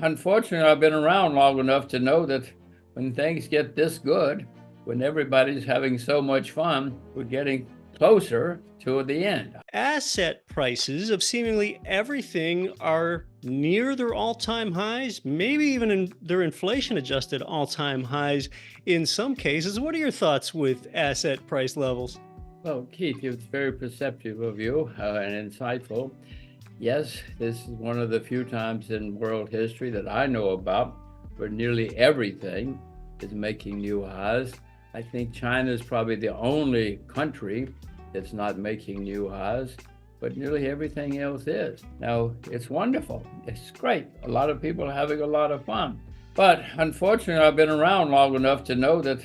unfortunately, I've been around long enough to know that when things get this good, when everybody's having so much fun, we're getting closer to the end. Asset prices of seemingly everything are near their all-time highs, maybe even in their inflation-adjusted all-time highs in some cases. What are your thoughts with asset price levels? Well, Keith, it's very perceptive of you and insightful. Yes, this is one of the few times in world history that I know about where nearly everything is making new highs. I think China is probably the only country that's not making new highs, but nearly everything else is. Now, it's wonderful. It's great. A lot of people are having a lot of fun. But unfortunately, I've been around long enough to know that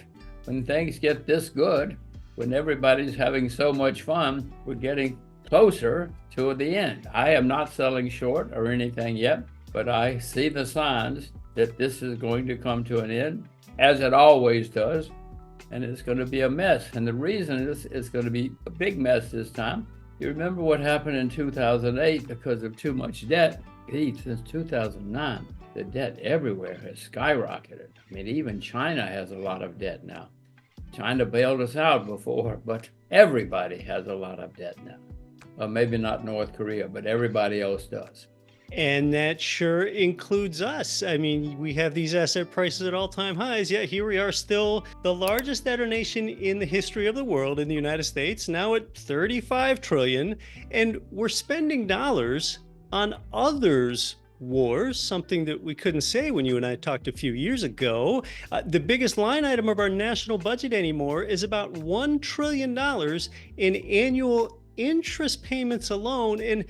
when things get this good, when everybody's having so much fun, we're getting closer to the end. I am not selling short or anything yet, but I see the signs that this is going to come to an end, as it always does, and it's going to be a mess. And the reason is it's going to be a big mess this time. You remember what happened in 2008 because of too much debt? Since 2009, the debt everywhere has skyrocketed. I mean, even China has a lot of debt now. China bailed us out before, but everybody has a lot of debt now. Well, maybe not North Korea, but everybody else does. And that sure includes us. I mean, we have these asset prices at all-time highs. Yeah, here we are, still the largest debtor nation in the history of the world, in the United States, now at 35 trillion, and we're spending dollars on others' wars, something that we couldn't say when you and I talked a few years ago. The biggest line item of our national budget anymore is about $1 trillion in annual interest payments alone. And,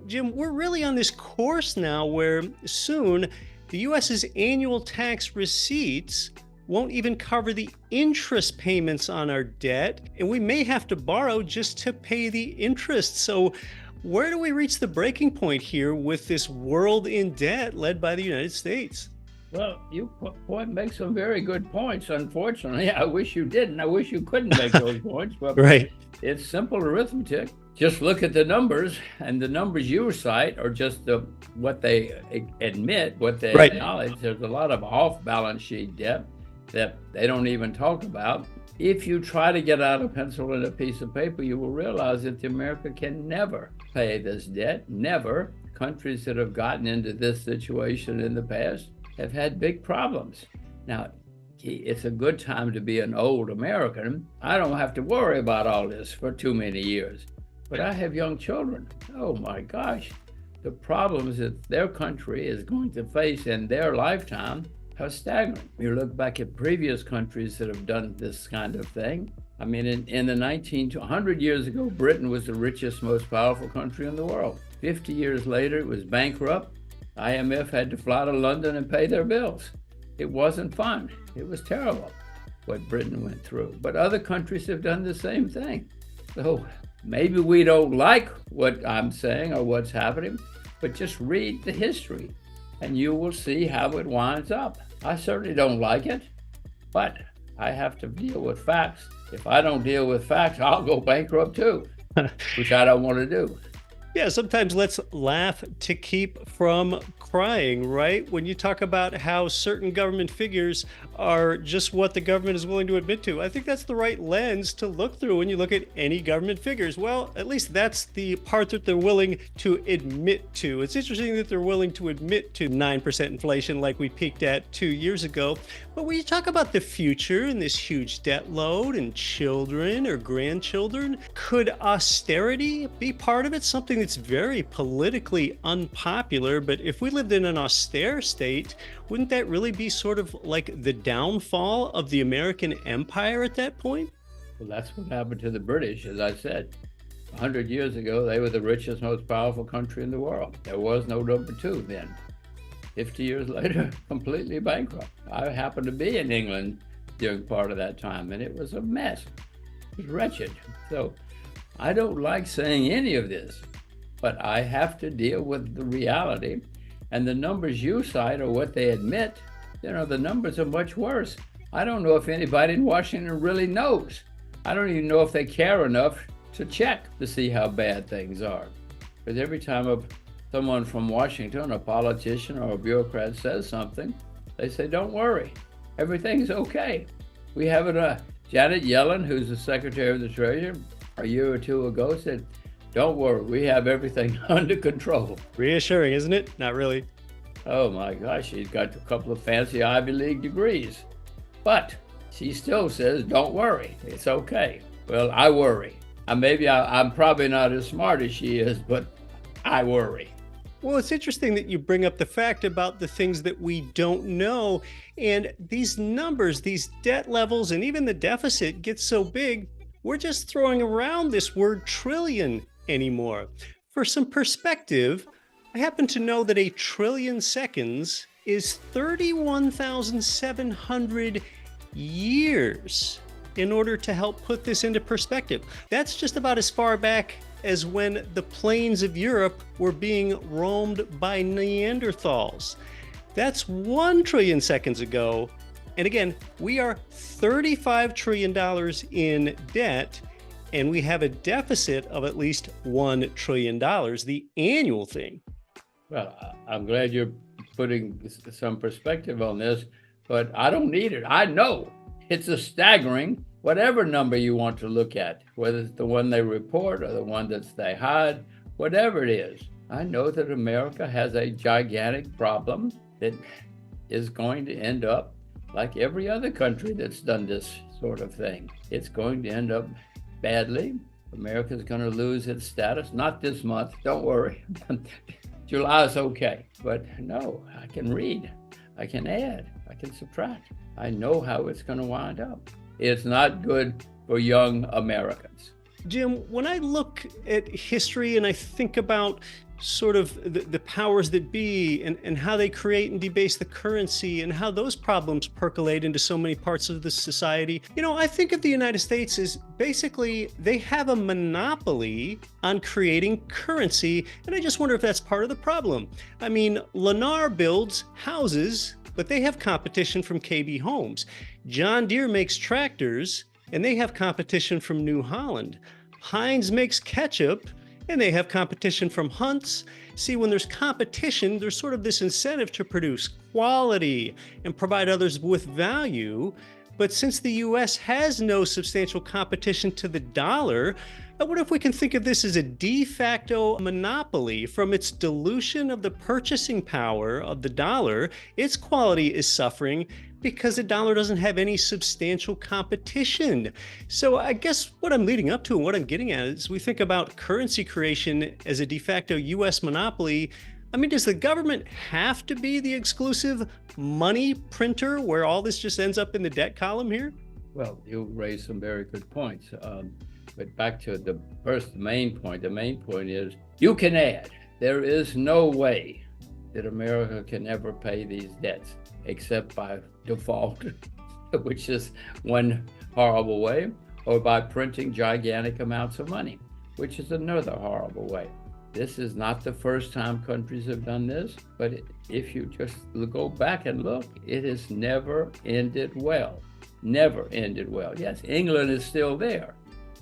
Jim, we're really on this course now where soon the US's annual tax receipts won't even cover the interest payments on our debt, and we may have to borrow just to pay the interest. So where do we reach the breaking point here with this world in debt led by the United States? Well, you make some very good points. Unfortunately, I wish you didn't. I wish you couldn't make those points. But Right. it's simple arithmetic. Just look at the numbers, and the numbers you cite are just what they admit, what they Right. acknowledge. There's a lot of off-balance sheet debt that they don't even talk about. If you try to get out a pencil and a piece of paper, you will realize that America can never pay this debt. Never. Countries that have gotten into this situation in the past have had big problems. Now, it's a good time to be an old American. I don't have to worry about all this for too many years. But I have young children. Oh my gosh. The problems that their country is going to face in their lifetime are staggering. You look back at previous countries that have done this kind of thing. I mean, in the 100 years ago, Britain was the richest, most powerful country in the world. 50 years later, it was bankrupt. IMF had to fly to London and pay their bills. It wasn't fun. It was terrible what Britain went through. But other countries have done the same thing. So maybe we don't like what I'm saying or what's happening, but just read the history and you will see how it winds up. I certainly don't like it, but I have to deal with facts. If I don't deal with facts, I'll go bankrupt too, which I don't want to do. Yeah, sometimes let's laugh to keep from crying, right? When you talk about how certain government figures are just what the government is willing to admit to, I think that's the right lens to look through when you look at any government figures. Well, at least that's the part that they're willing to admit to. It's interesting that they're willing to admit to 9% inflation like we peaked at 2 years ago. But when you talk about the future and this huge debt load and children or grandchildren, could austerity be part of it? Something that's very politically unpopular, but if we lived in an austere state, wouldn't that really be sort of like the downfall of the American empire at that point? Well, that's what happened to the British, as I said. 100 years ago, they were the richest, most powerful country in the world. There was no number two then. 50 years later, completely bankrupt. I happened to be in England during part of that time, and it was a mess. It was wretched. So I don't like saying any of this, but I have to deal with the reality. And the numbers you cite are what they admit. The numbers are much worse. I don't know if anybody in Washington really knows. I don't even know if they care enough to check to see how bad things are. Because every time a someone from Washington, a politician or a bureaucrat says something, they say, don't worry, everything's okay. We have Janet Yellen, who's the Secretary of the Treasury, a year or two ago said, don't worry, we have everything under control. Reassuring, isn't it? Not really. Oh my gosh, she's got a couple of fancy Ivy League degrees. But she still says, don't worry, it's okay. Well, I worry. I'm probably not as smart as she is, but I worry. Well, it's interesting that you bring up the fact about the things that we don't know. And these numbers, these debt levels, and even the deficit gets so big, we're just throwing around this word trillion anymore. For some perspective, I happen to know that a trillion seconds is 31,700 years. In order to help put this into perspective, that's just about as far back as when the plains of Europe were being roamed by Neanderthals. That's 1 trillion seconds ago. And again, we are $35 trillion in debt, and we have a deficit of at least $1 trillion, the annual thing. Well, I'm glad you're putting some perspective on this, but I don't need it. I know it's a staggering, whatever number you want to look at, whether it's the one they report or the one that they hide, whatever it is. I know that America has a gigantic problem that is going to end up like every other country that's done this sort of thing. It's going to end up badly. America's going to lose its status, not this month, don't worry. July is okay, but no, I can read, I can add, I can subtract. I know how it's going to wind up. It's not good for young Americans. Jim, when I look at history and I think about sort of the powers that be and how they create and debase the currency and how those problems percolate into so many parts of the society, I think of the United States as basically they have a monopoly on creating currency. And I just wonder if that's part of the problem. I mean, Lennar builds houses, but they have competition from KB Homes. John Deere makes tractors, and they have competition from New Holland. Heinz makes ketchup, and they have competition from Hunt's. See, when there's competition, there's sort of this incentive to produce quality and provide others with value. But since the US has no substantial competition to the dollar, I wonder if we can think of this as a de facto monopoly. From its dilution of the purchasing power of the dollar, its quality is suffering because the dollar doesn't have any substantial competition. So I guess what I'm leading up to and what I'm getting at is we think about currency creation as a de facto US monopoly. I mean, does the government have to be the exclusive money printer where all this just ends up in the debt column here? Well, you raised some very good points. But back to the main point. The main point is you can add. There is no way that America can ever pay these debts except by default, which is one horrible way, or by printing gigantic amounts of money, which is another horrible way. This is not the first time countries have done this, but if you just go back and look, it has never ended well. Never ended well. Yes, England is still there,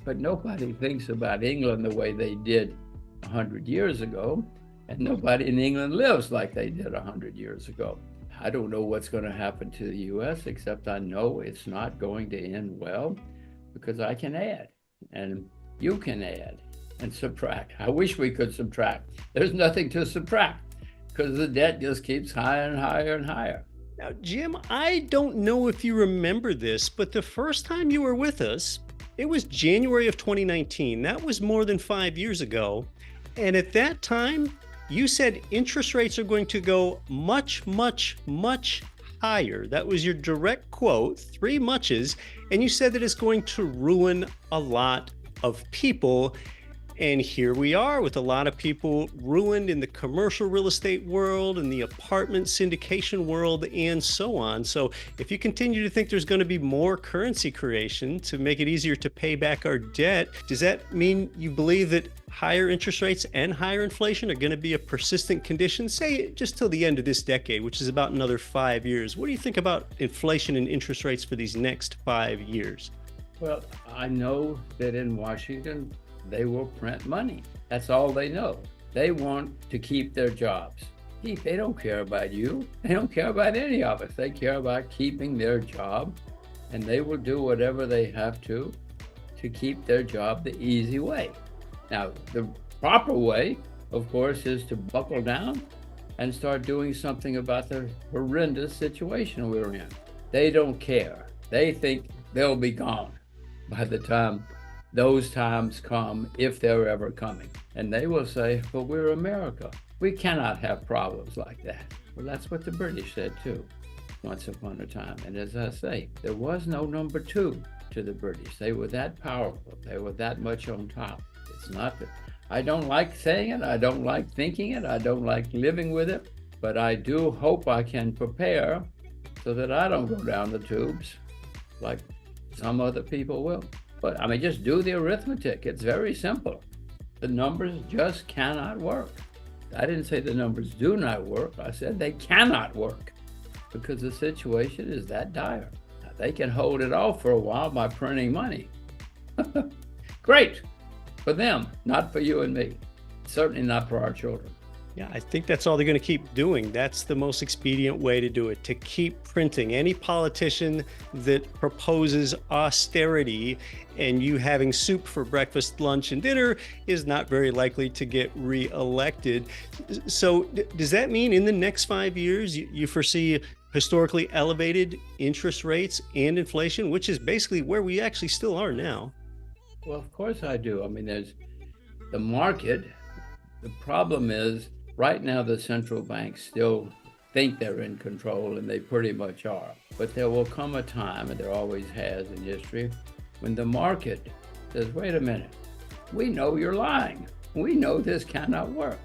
but nobody thinks about England the way they did 100 years ago, and nobody in England lives like they did 100 years ago. I don't know what's going to happen to the US, except I know it's not going to end well, because I can add, and you can add and subtract. I wish we could subtract. There's nothing to subtract, because the debt just keeps higher and higher and higher. Now, Jim, I don't know if you remember this, but the first time you were with us, it was January of 2019. That was more than 5 years ago. And at that time, you said interest rates are going to go much, much, much higher. That was your direct quote, 3 muches. And you said that it's going to ruin a lot of people. And here we are with a lot of people ruined in the commercial real estate world and the apartment syndication world and so on. So if you continue to think there's going to be more currency creation to make it easier to pay back our debt, does that mean you believe that higher interest rates and higher inflation are going to be a persistent condition, say just till the end of this decade, which is about another 5 years? What do you think about inflation and interest rates for these next 5 years? Well, I know that in Washington, they will print money. That's all they know. They want to keep their jobs. They don't care about you. They don't care about any of us. They care about keeping their job, and they will do whatever they have to keep their job the easy way. Now, the proper way, of course, is to buckle down and start doing something about the horrendous situation we're in. They don't care. They think they'll be gone by the time those times come, if they're ever coming. And they will say, but we're America. We cannot have problems like that. Well, that's what the British said too, once upon a time. And as I say, there was no number two to the British. They were that powerful. They were that much on top. It's not that I don't like saying it. I don't like thinking it. I don't like living with it. But I do hope I can prepare so that I don't go down the tubes like some other people will. But I mean, just do the arithmetic. It's very simple. The numbers just cannot work. I didn't say the numbers do not work. I said they cannot work because the situation is that dire. Now, they can hold it off for a while by printing money. Great for them, not for you and me. Certainly not for our children. Yeah, I think that's all they're going to keep doing. That's the most expedient way to do it, to keep printing. Any politician that proposes austerity and you having soup for breakfast, lunch, and dinner is not very likely to get reelected. So does that mean in the next 5 years, you foresee historically elevated interest rates and inflation, which is basically where we actually still are now? Well, of course I do. I mean, there's the market. The problem is, right now, the central banks still think they're in control, and they pretty much are. But there will come a time, and there always has in history, when the market says, wait a minute, we know you're lying. We know this cannot work.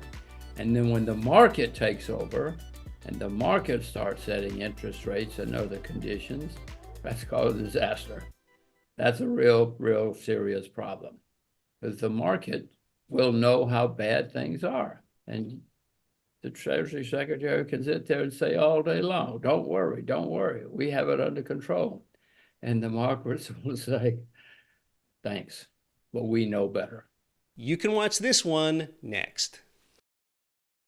And then when the market takes over, and the market starts setting interest rates and other conditions, that's called a disaster. That's a real serious problem, because the market will know how bad things are. And the Treasury Secretary can sit there and say all day long, don't worry, we have it under control. And the markets will say, thanks, but we know better. You can watch this one next.